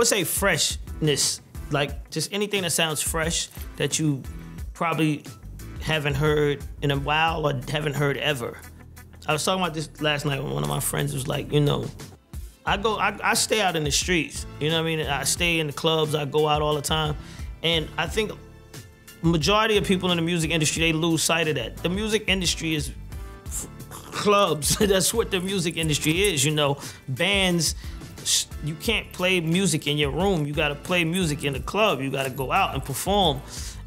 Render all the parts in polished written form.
would say freshness, like just anything that sounds fresh that you probably haven't heard in a while or haven't heard ever. I was talking about this last night when one of my friends was like, you know, I stay out in the streets, you know what I mean? I stay in the clubs, I go out all the time. And I think majority of people in the music industry, they lose sight of that. The music industry is clubs. That's what the music industry is, you know. Bands, you can't play music in your room. You gotta play music in the club. You gotta go out and perform.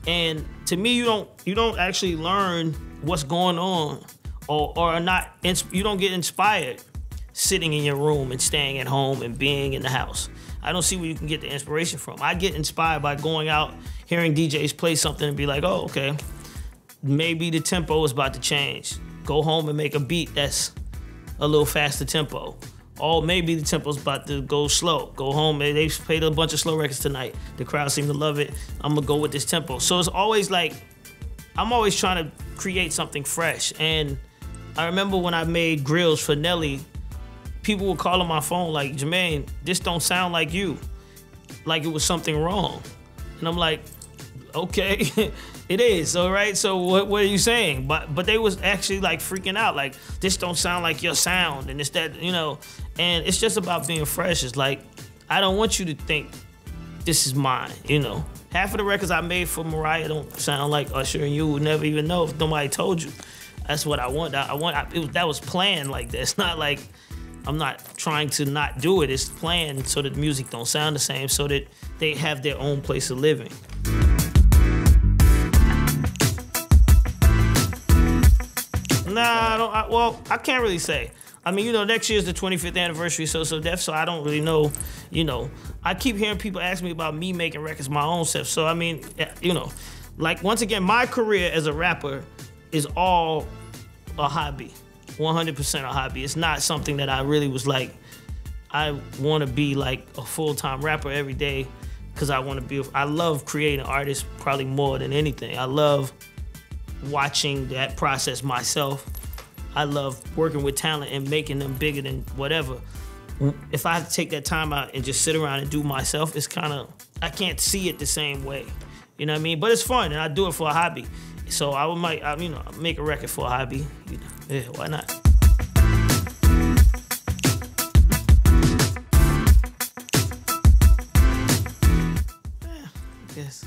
And to me, you don't actually learn what's going on or not, you don't get inspired sitting in your room and staying at home and being in the house. I don't see where you can get the inspiration from. I get inspired by going out, hearing DJs play something and be like, oh, okay, maybe the tempo is about to change. Go home and make a beat that's a little faster tempo. Or maybe the tempo's about to go slow. Go home, they played a bunch of slow records tonight. The crowd seemed to love it. I'm gonna go with this tempo. So it's always like, I'm always trying to create something fresh. And I remember when I made grills for Nelly, people would call on my phone like, Jermaine, this don't sound like you. Like it was something wrong. And I'm like, okay, it is, all right? So what are you saying? But they was actually like freaking out, like, this don't sound like your sound, and it's that, you know, and it's just about being fresh. It's like, I don't want you to think this is mine, you know? Half of the records I made for Mariah don't sound like Usher, and you would never even know if nobody told you. That's what I want. That was planned like that. It's not like I'm not trying to not do it. It's planned so that the music don't sound the same, so that they have their own place of living. Nah, well, I can't really say. I mean, you know, next year's the 25th anniversary, so I don't really know, you know. I keep hearing people ask me about me making records my own self, so I mean, you know, like, once again, my career as a rapper is all a hobby, 100% a hobby. It's not something that I really was like, I want to be like a full-time rapper every day, because I love creating artists probably more than anything. I love watching that process myself. I love working with talent and making them bigger than whatever. If I take that time out and just sit around and do myself, it's kind of, I can't see it the same way. You know what I mean? But it's fun, and I do it for a hobby. So I might make a record for a hobby. You know, yeah, why not? Yeah, I guess.